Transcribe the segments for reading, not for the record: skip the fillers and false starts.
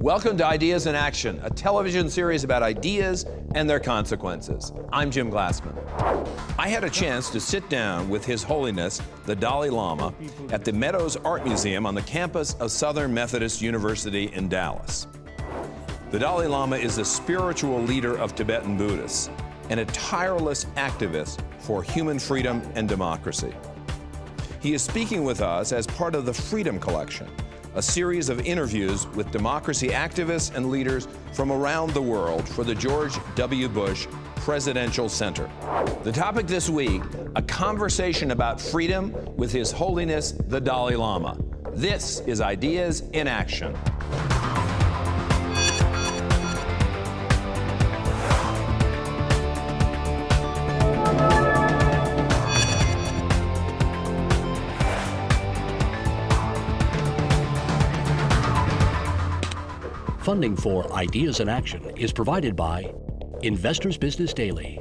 Welcome to Ideas in Action, a television series about ideas and their consequences. I'm Jim Glassman. I had a chance to sit down with His Holiness the Dalai Lama at the Meadows Art Museum on the campus of Southern Methodist University in Dallas. The Dalai Lama is the spiritual leader of Tibetan Buddhists and a tireless activist for human freedom and democracy. He is speaking with us as part of the Freedom Collection, a series of interviews with democracy activists and leaders from around the world for the George W. Bush Presidential Center. The topic this week, a conversation about freedom with His Holiness the Dalai Lama. This is Ideas in Action. Funding for Ideas in Action is provided by Investors Business Daily.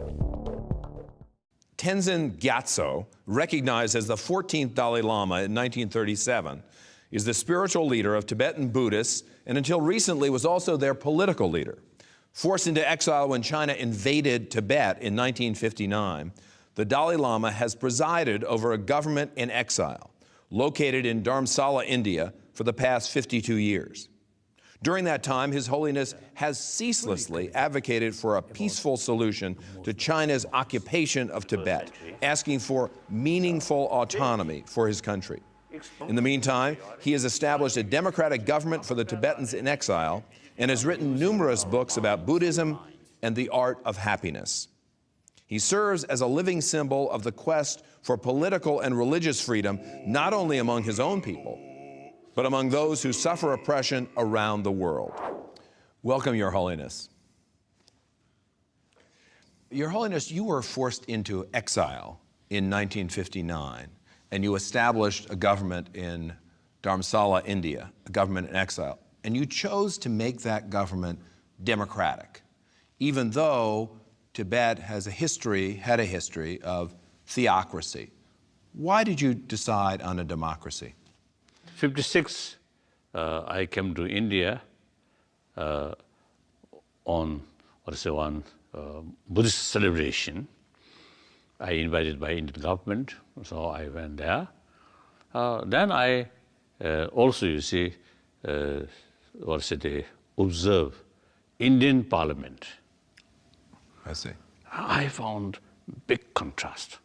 Tenzin Gyatso, recognized as the 14th Dalai Lama in 1937, is the spiritual leader of Tibetan Buddhists and until recently was also their political leader. Forced into exile when China invaded Tibet in 1959, the Dalai Lama has presided over a government in exile located in Dharamsala, India, for the past 52 years. During that time, His Holiness has ceaselessly advocated for a peaceful solution to China's occupation of Tibet, asking for meaningful autonomy for his country. In the meantime, he has established a democratic government for the Tibetans in exile and has written numerous books about Buddhism and the art of happiness. He serves as a living symbol of the quest for political and religious freedom, not only among his own people, but among those who suffer oppression around the world. Welcome, Your Holiness. Your Holiness, you were forced into exile in 1959, and you established a government in Dharamsala, India, a government in exile. And you chose to make that government democratic, even though Tibet had a history of theocracy. Why did you decide on a democracy? 1956, I came to India on one Buddhist celebration. I invited by Indian government, so I went there. Then I also, you see, observe Indian Parliament. I see. I found big contrast.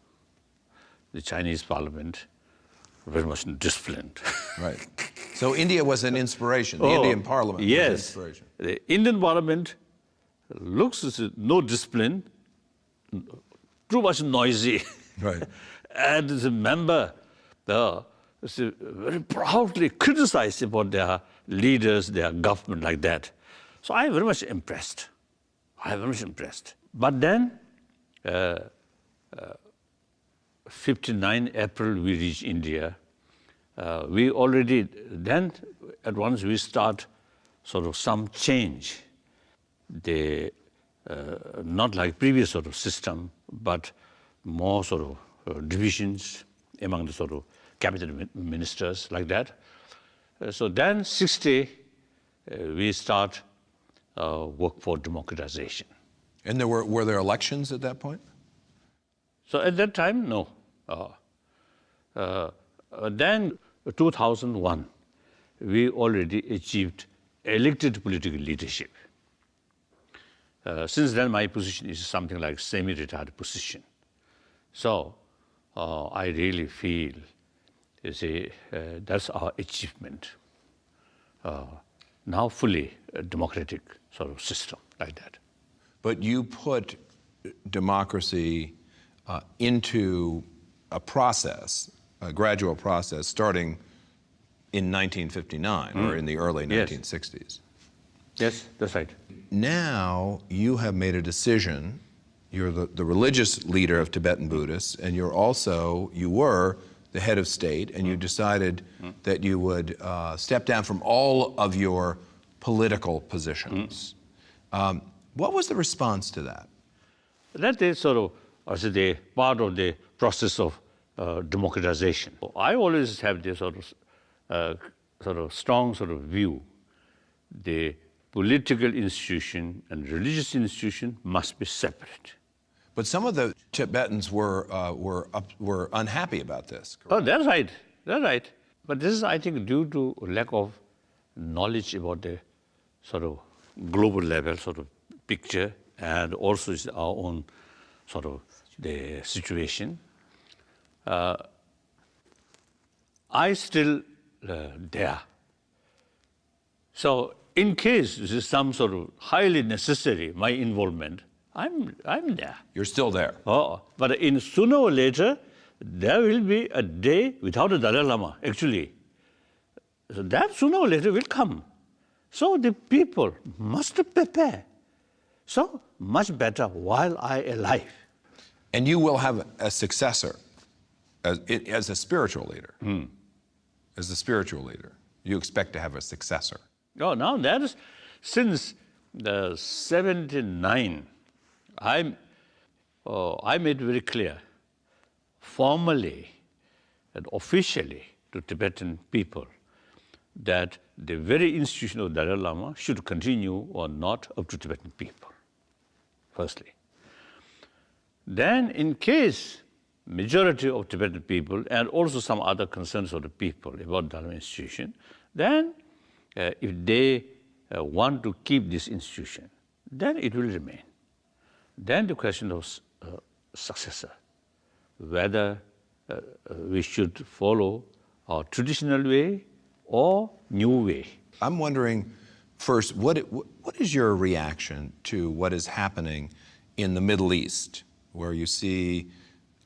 The Chinese Parliament, very much disciplined. Right. So India was an inspiration. The Indian Parliament was an inspiration. The Indian Parliament looks as no discipline, too much noisy. Right. And the member very proudly criticized about their leaders, their government like that. So I very much impressed. But then, 59 April, we reach India. We already, then at once we start sort of some change. Not like previous sort of system, but more sort of divisions among the sort of cabinet ministers like that. So then 60, we start work for democratization. And were there elections at that point? So at that time, no. Then 2001, we already achieved elected political leadership. Since then, my position is something like semi-retired position. So I really feel, you see, that's our achievement. Now fully a democratic sort of system like that. But you put democracy into a process, a gradual process, starting in 1959 or in the early 1960s. Yes, that's right. Now you have made a decision. You're the religious leader of Tibetan Buddhists, and you were the head of state, and you decided that you would step down from all of your political positions. What was the response to that? That is sort of the part of the process of democratization. I always have this sort of strong sort of view. The political institution and religious institution must be separate. But some of the Tibetans were unhappy about this. Correct? Oh, that's right. That's right. But this is, I think, due to lack of knowledge about the sort of global level sort of picture, and also is our own sort of the situation. I still there. So in case this is some sort of highly necessary, my involvement, I'm there. You're still there. Oh, but in sooner or later, there will be a day without a Dalai Lama, actually. So that sooner or later will come. So the people must prepare. So much better while I alive. And you will have a successor as a spiritual leader. As a spiritual leader, you expect to have a successor. Oh, now that is since the 79. I made very clear, formally and officially to Tibetan people, that the very institution of Dalai Lama should continue or not up to Tibetan people, firstly. Then in case majority of Tibetan people and also some other concerns of the people about Dalai Lama institution, then if they want to keep this institution, then it will remain. Then the question of successor, whether we should follow our traditional way or new way. I'm wondering, first, what is your reaction to what is happening in the Middle East, where you see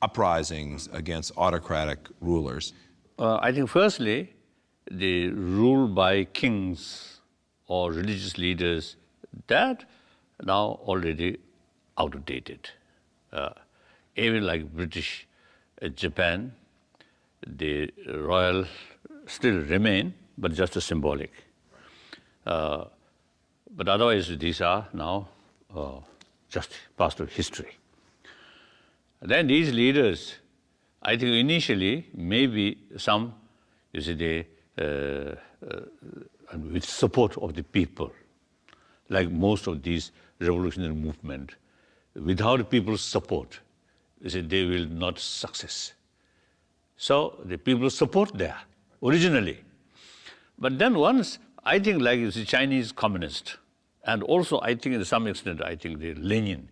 uprisings against autocratic rulers? I think firstly, the rule by kings or religious leaders, that now already outdated. Even like British, Japan, the royal still remain, but just a symbolic. But otherwise, these are now just past of history. Then these leaders, I think initially, maybe some, you see, they, with support of the people, like most of these revolutionary movement, without the people's support, you see, they will not success. So the people support there, originally. But then once, I think like the Chinese communist, and also I think to some extent, I think the Lenin,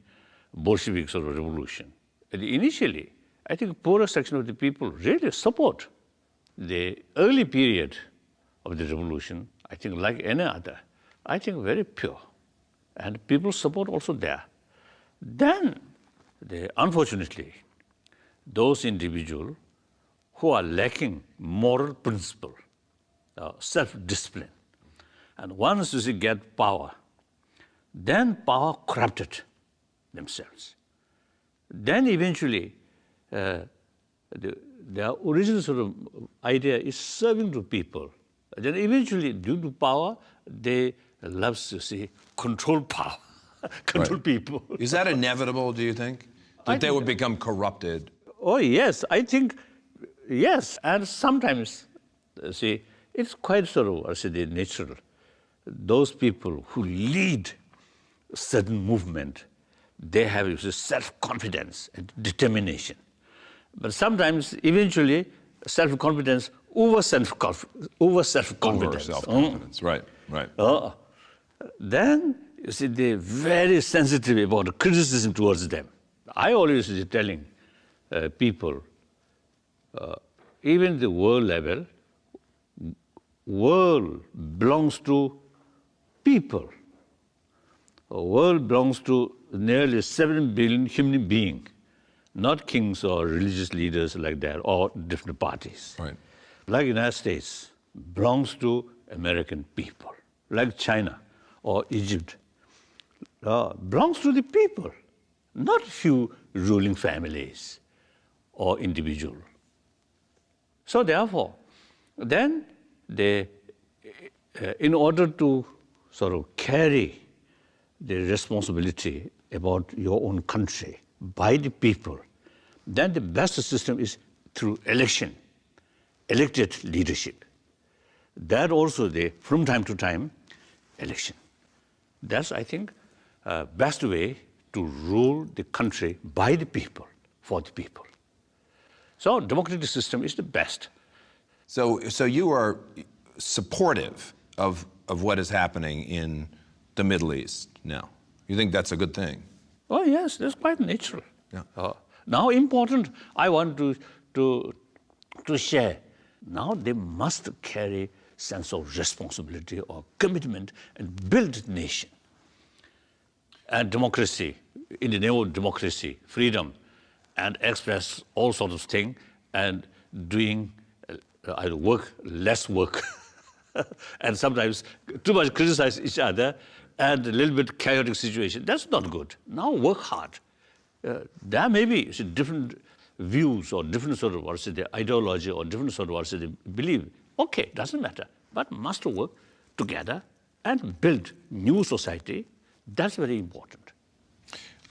Bolshevik sort of revolution. Initially, I think poorer section of the people really support the early period of the revolution. I think like any other, I think very pure. And people support also there. Then, unfortunately, those individuals who are lacking moral principle, self-discipline, and once you get power, then power corrupted themselves. Then eventually, their original sort of idea is serving to people. Then eventually, due to power, they love to see control power, control people. Is that inevitable, do you think? That they would become corrupted? Oh, yes, I think, yes. And sometimes, see, it's quite sort of, I say, natural. Those people who lead a certain movement, they have self-confidence and determination. But sometimes, eventually, self-confidence over self-confidence. Over self-confidence, right. Then, you see, they're very sensitive about the criticism towards them. I always is telling people, even the world level, world belongs to people. The world belongs to nearly 7 billion human beings, not kings or religious leaders like that, or different parties. Right. Like United States belongs to American people, like China or Egypt belongs to the people, not few ruling families or individuals. So therefore, then they, in order to sort of carry the responsibility about your own country by the people, then the best system is through election, elected leadership. That also from time to time, election. That's, I think, best way to rule the country by the people, for the people. So democratic system is the best. So you are supportive of what is happening in the Middle East now. You think that's a good thing? Oh yes, that's quite natural. Yeah. Now important, I want to share. Now they must carry sense of responsibility or commitment and build the nation. And democracy, in the name of democracy, freedom, and express all sorts of things, and doing either work, less work, and sometimes too much criticize each other, and a little bit chaotic situation. That's not good. Now work hard. There may be different views or different sort of the ideology or different sort of the belief. Okay, doesn't matter, but must work together and build new society. That's very important.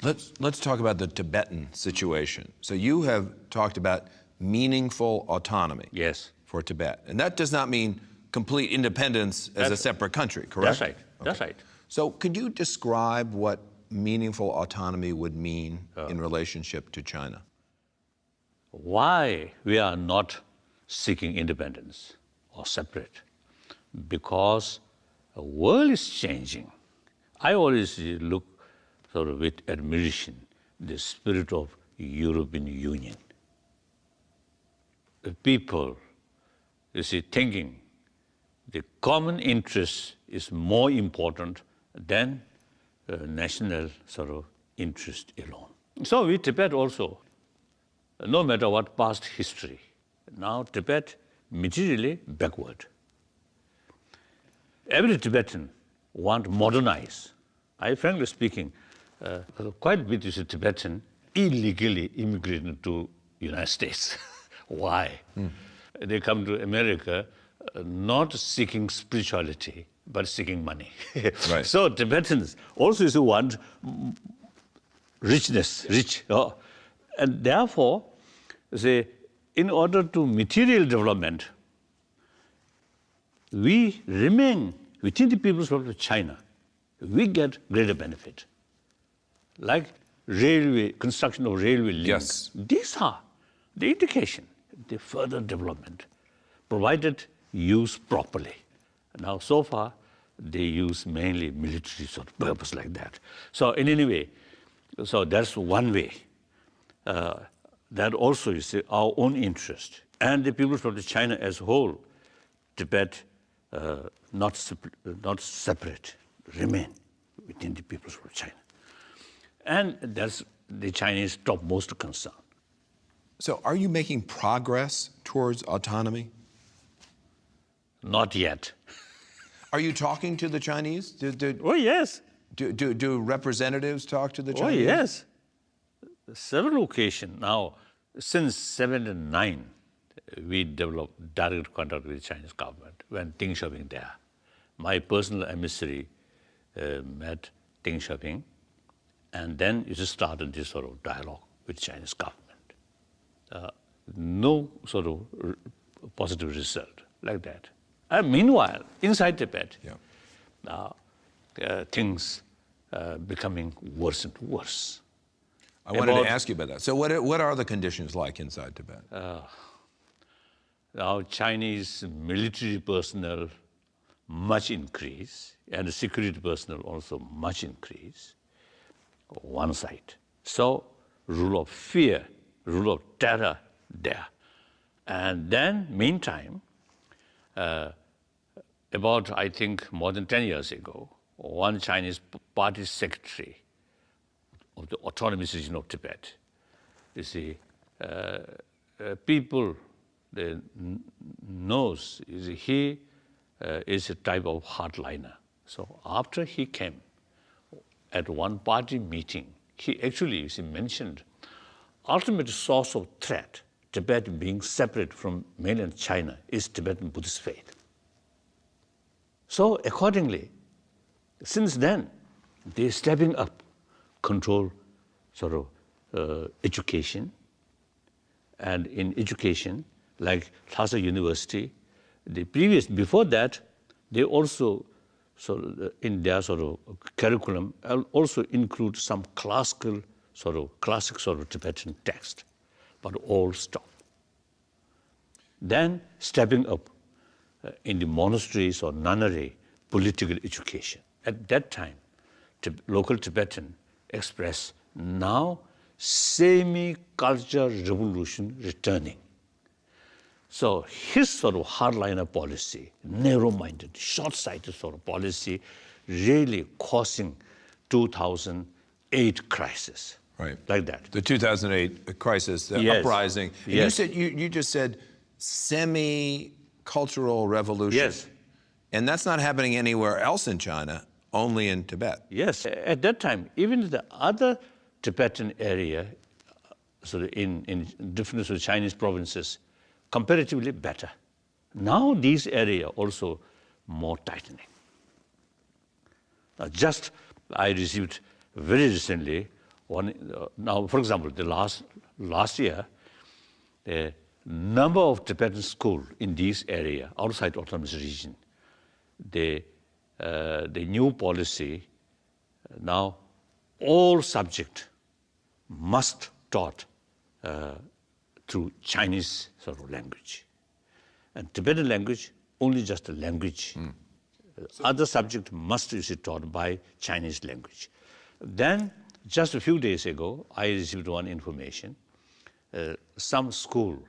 Let's talk about the Tibetan situation. So you have talked about meaningful autonomy. Yes. For Tibet, and that does not mean complete independence as a separate country, correct? That's right. Okay. That's right. So could you describe what meaningful autonomy would mean in relationship to China? Why we are not seeking independence or separate? Because the world is changing. I always look sort of with admiration the spirit of European Union. The people, you see, thinking the common interest is more important than national sort of interest alone. So with Tibet also, no matter what past history, now Tibet materially backward. Every Tibetan want to modernize. I frankly speaking, quite a bit is a Tibetan illegally immigrated to United States. Why? They come to America not seeking spirituality, but seeking money. Right. So Tibetans also want richness, rich. And therefore, say, in order to material development, we remain within the People's Republic of China. We get greater benefit. Like railway, construction of railway links. Yes. These are the indication, the further development, provided used properly. Now, so far, they use mainly military sort of purpose like that. So in any way, so that's one way. That also is our own interest. And the People's Republic of China as a whole, Tibet, not separate, remain within the People's Republic of China. And that's the Chinese topmost concern. So are you making progress towards autonomy? Not yet. Are you talking to the Chinese? Oh, yes. Do representatives talk to the Chinese? Oh, yes. Several occasions now, since 1979, we developed direct contact with the Chinese government when Deng Xiaoping there. My personal emissary met Deng Xiaoping, and then it started this sort of dialogue with Chinese government. No sort of positive result like that. And meanwhile, inside Tibet, things becoming worse and worse. I wanted to ask you about that. So what are the conditions like inside Tibet? Now Chinese military personnel much increase, and the security personnel also much increase, one side. So rule of fear, rule of terror there. And then meantime, about, I think, more than 10 years ago, one Chinese party secretary of the autonomous region of Tibet, you see, people they knows he is a type of hardliner. So after he came at one party meeting, he actually mentioned ultimate source of threat, Tibet being separate from mainland China, is Tibetan Buddhist faith. So accordingly, since then, they're stepping up, control sort of education. And in education, like Lhasa University, before that, they also in their sort of curriculum also include some classic sort of Tibetan text, but all stop. Then stepping up in the monasteries or nunnery, political education. At that time, local Tibetan expressed now semi-culture revolution returning. So his sort of hardliner policy, narrow-minded, short-sighted sort of policy, really causing 2008 crisis. Right. Like that. The 2008 crisis, the Yes. uprising. And Yes. you just said semi-cultural revolution. Yes. And that's not happening anywhere else in China, only in Tibet. Yes, at that time, even the other Tibetan area, in different sort of Chinese provinces, comparatively better. Now these areas also more tightening. Just I received very recently one. Now, for example, the last year, the number of Tibetan schools in this area outside autonomous region, the new policy now all subject must taught through Chinese sort of language, and Tibetan language only just a language. Other subject must be taught by Chinese language. Then just a few days ago, I received one information. Some school,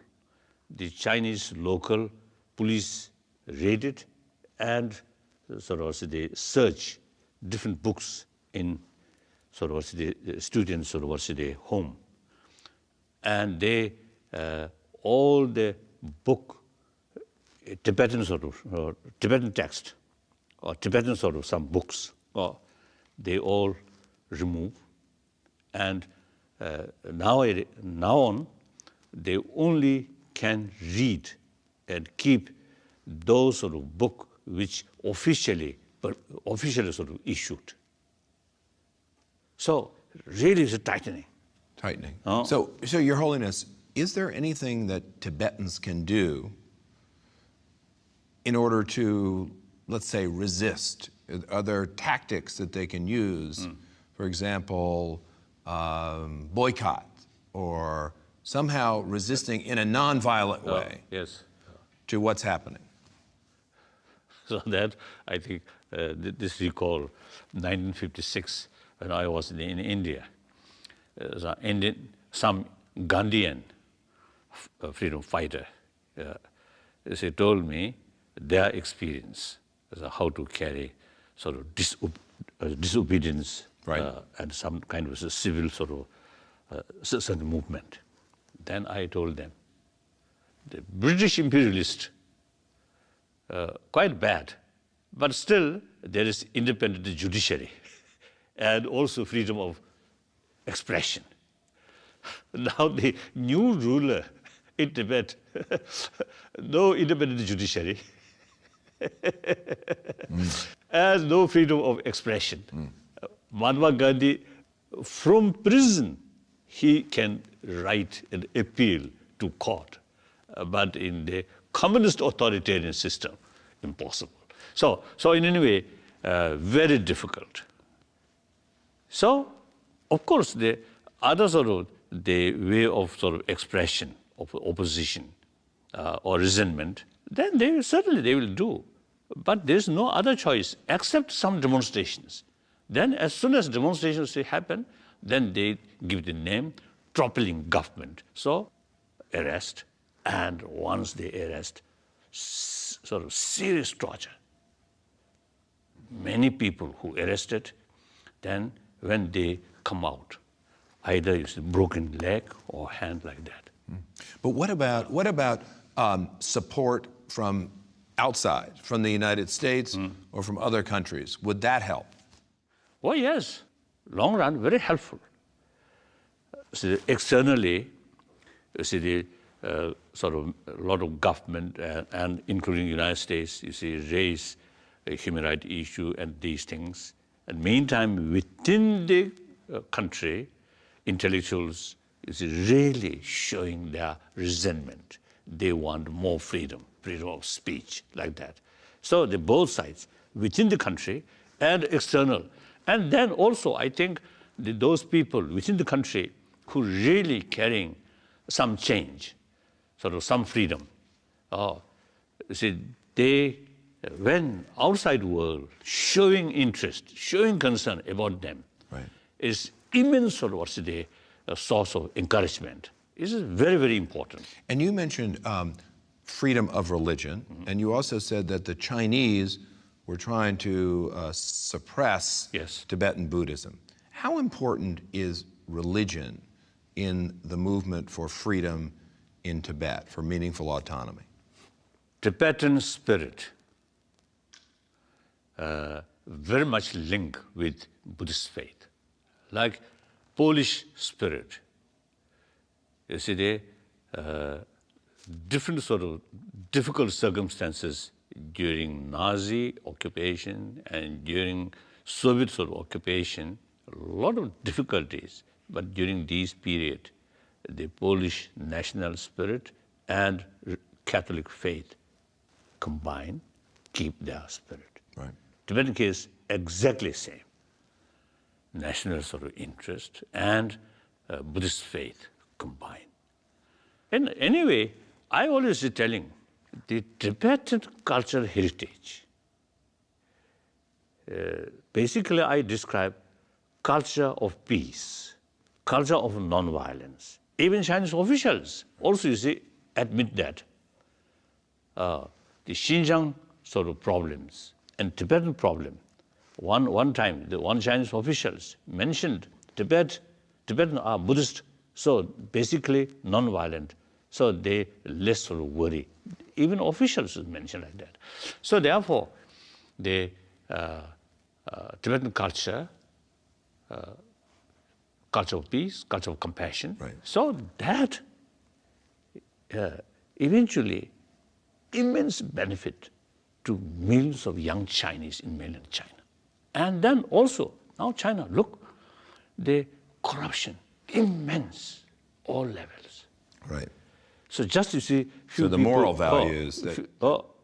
the Chinese local police raided and sort of they search different books in sort of the students sort of the home, and they all the book Tibetan sort of Tibetan text or Tibetan sort of some books, or they all remove, and now on they only can read and keep those sort of book which officially sort of issued. So really it's a tightening. Tightening. Oh. So, Your Holiness, is there anything that Tibetans can do in order to, let's say, resist? Are there tactics that they can use? For example, boycott or somehow resisting in a non-violent way Yes. to what's happening? So that, I think, this recall 1956, when I was in India. Some Gandhian freedom fighter, they told me their experience as how to carry sort of disobedience, right. And some kind of a civil sort of certain movement. Then I told them, the British imperialist, quite bad, but still there is independent judiciary and also freedom of expression. Now the new ruler in Tibet, no independent judiciary, and no freedom of expression. Mahatma Gandhi, from prison, he can write an appeal to court, but in the communist authoritarian system, impossible. So in any way, very difficult. So, of course, the other sort of the way of sort of expression of opposition or resentment, then they will do. But there's no other choice except some demonstrations. Then as soon as demonstrations happen, then they give the name toppling government. So arrest, and once they arrest, sort of serious torture. Many people who arrested, then when they come out, either it's a broken leg or hand like that. But what about support from outside, from the United States or from other countries? Would that help? Oh yes, long run, very helpful. So externally, you see the sort of a lot of government and including the United States, you see, raise a human rights issue and these things. And meantime, within the country, intellectuals is really showing their resentment. They want more freedom of speech, like that. So both sides, within the country and external. And then also, I think those people within the country who really carrying some change, sort of some freedom, they, when outside world showing interest, showing concern about them, right, is immense sort of a source of encouragement. This is very, very important. And you mentioned freedom of religion, and you also said that the Chinese were trying to suppress Tibetan Buddhism. How important is religion in the movement for freedom in Tibet, for meaningful autonomy? Tibetan spirit very much linked with Buddhist faith. Like Polish spirit, you see, they different sort of difficult circumstances during Nazi occupation and during Soviet sort of occupation, a lot of difficulties. But during this period, the Polish national spirit and Catholic faith combine, keep their spirit. Right. Tibetan case, exactly same. National sort of interest and Buddhist faith combined. And anyway, I always telling the Tibetan cultural heritage. Basically, I describe culture of peace, culture of non-violence. Even Chinese officials also, you see, admit that the Xinjiang sort of problems and Tibetan problem. One time, one Chinese officials mentioned Tibetan are Buddhist, so basically non-violent. So they less sort of worry. Even officials mention like that. So therefore, the Tibetan culture, culture of peace, culture of compassion. Right. So that eventually immense benefit to millions of young Chinese in mainland China. And then also, now China, look, the corruption, immense, all levels. Right. So just, you see, few so the people, moral values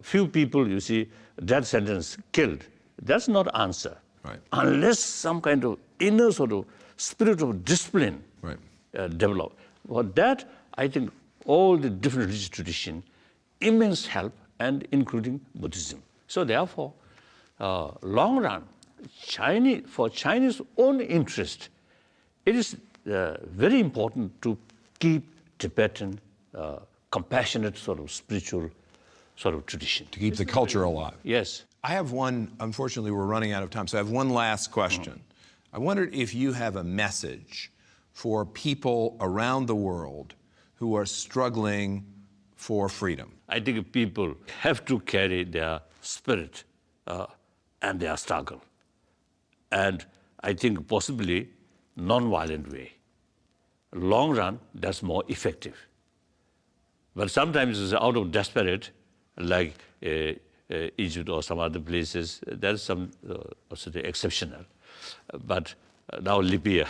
few people, you see, death sentence, killed. That's not answer. Right. Unless some kind of inner sort of spirit of discipline develop. For that, I think all the different religious traditions, immense help, and including Buddhism. So therefore, long run, for Chinese own interest, it is very important to keep Tibetan compassionate sort of spiritual sort of tradition. To keep the culture alive. Yes. I have one, unfortunately we're running out of time, so I have one last question. I wondered if you have a message for people around the world who are struggling for freedom. I think people have to carry their spirit and their struggle. And I think possibly non-violent way. Long run, that's more effective. But sometimes it's out of desperate, like Egypt or some other places, there's some also exceptional. But now Libya,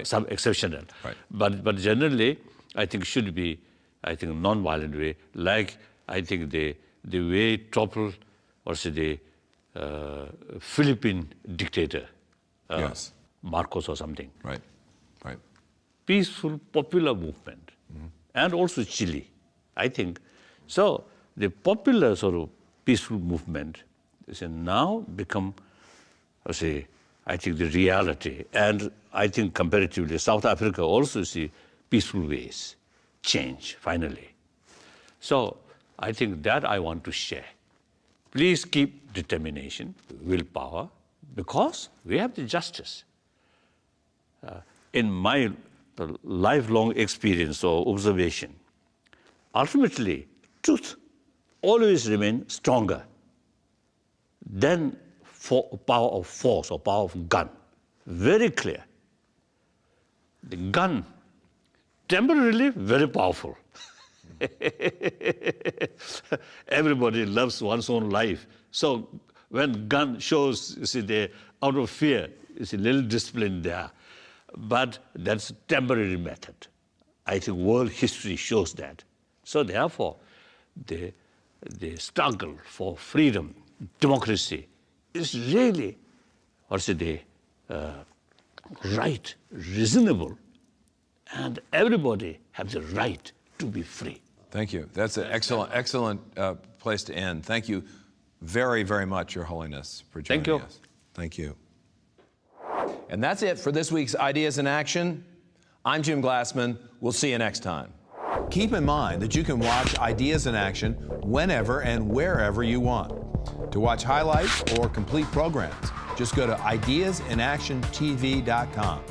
some exceptional. Right. But generally, I think should be, I think, non-violent way, like I think the way topple also the Philippine dictator, Marcos or something. Right, right. Peaceful popular movement, and also Chile, I think. So the popular sort of peaceful movement is now become, I think, the reality. And I think comparatively, South Africa also see peaceful ways change finally. So I think that I want to share. Please keep determination, willpower, because we have the justice. In my lifelong experience or observation, ultimately, truth always remains stronger than power of force or power of gun. Very clear. The gun, temporarily very powerful. Everybody loves one's own life. So when gun shows, you see, they out of fear, you see, little discipline there. But that's a temporary method. I think world history shows that. So therefore, the struggle for freedom, democracy is really, right, reasonable, and everybody has the right to be free. Thank you. That's an excellent place to end. Thank you very, very much, Your Holiness, for joining us. Thank you. And that's it for this week's Ideas in Action. I'm Jim Glassman. We'll see you next time. Keep in mind that you can watch Ideas in Action whenever and wherever you want. To watch highlights or complete programs, just go to ideasinactiontv.com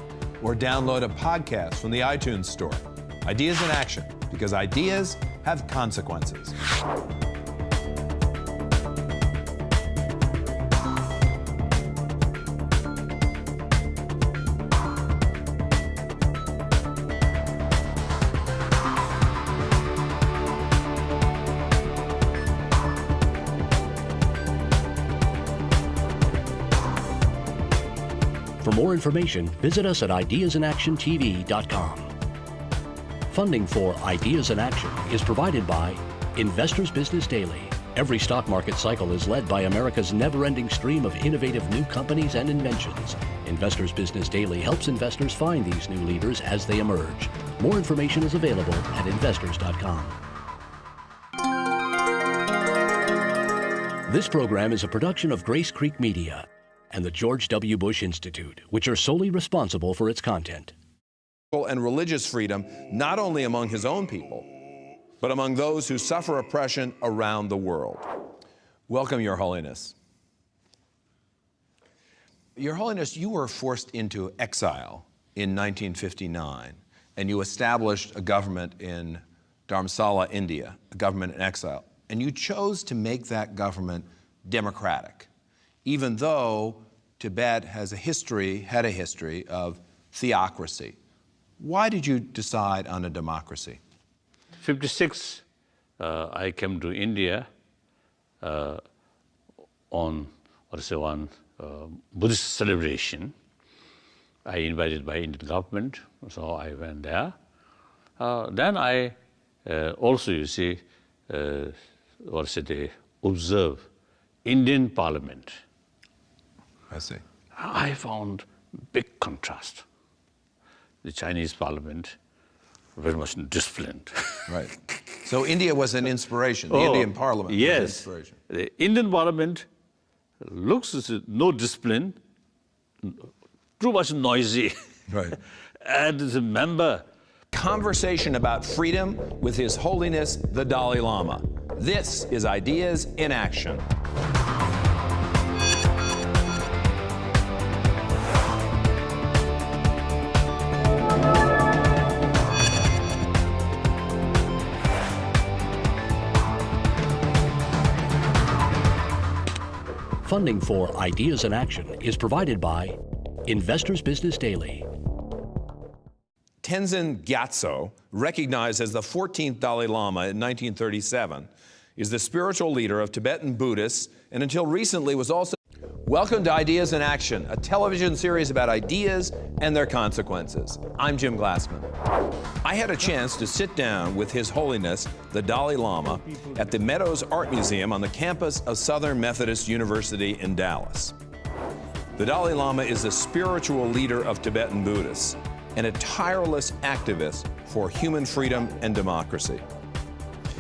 or download a podcast from the iTunes Store. Ideas in Action, because ideas have consequences. For more information, visit us at ideasinactiontv.com. Funding for Ideas in Action is provided by Investors Business Daily. Every stock market cycle is led by America's never-ending stream of innovative new companies and inventions. Investors Business Daily helps investors find these new leaders as they emerge. More information is available at investors.com. This program is a production of Grace Creek Media and the George W. Bush Institute, which are solely responsible for its content. And religious freedom, not only among his own people, but among those who suffer oppression around the world. Welcome, Your Holiness. Your Holiness, you were forced into exile in 1959, and you established a government in Dharamsala, India, a government in exile. And you chose to make that government democratic, even though Tibet had a history of theocracy. Why did you decide on a democracy? 1956, I came to India on one Buddhist celebration. I invited by Indian government, so I went there. Then I also, observe Indian Parliament. I see. I found big contrast. The Chinese Parliament, very much disciplined. Right. So India was an inspiration. The Indian Parliament was an inspiration. The Indian Parliament looks as no discipline, too much noisy. Right. And the member. Conversation about freedom with His Holiness the Dalai Lama. This is Ideas in Action. Funding for Ideas in Action is provided by Investors Business Daily. Tenzin Gyatso, recognized as the 14th Dalai Lama in 1937, is the spiritual leader of Tibetan Buddhists and until recently was also... Welcome to Ideas in Action, a television series about ideas and their consequences. I'm Jim Glassman. I had a chance to sit down with His Holiness the Dalai Lama at the Meadows Art Museum on the campus of Southern Methodist University in Dallas. The Dalai Lama is the spiritual leader of Tibetan Buddhists and a tireless activist for human freedom and democracy.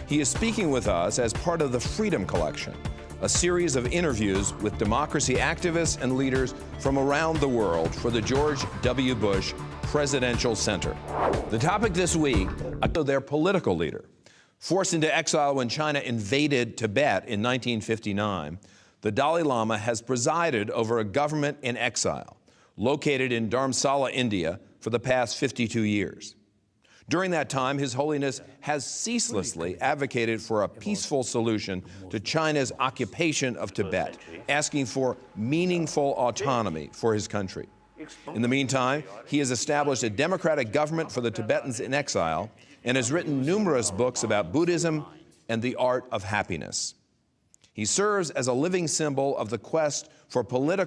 He is speaking with us as part of the Freedom Collection, a series of interviews with democracy activists and leaders from around the world for the George W. Bush Presidential Center. The topic this week, their political leader. Forced into exile when China invaded Tibet in 1959, the Dalai Lama has presided over a government in exile, located in Dharamsala, India, for the past 52 years. During that time, His Holiness has ceaselessly advocated for a peaceful solution to China's occupation of Tibet, asking for meaningful autonomy for his country. In the meantime, he has established a democratic government for the Tibetans in exile and has written numerous books about Buddhism and the art of happiness. He serves as a living symbol of the quest for political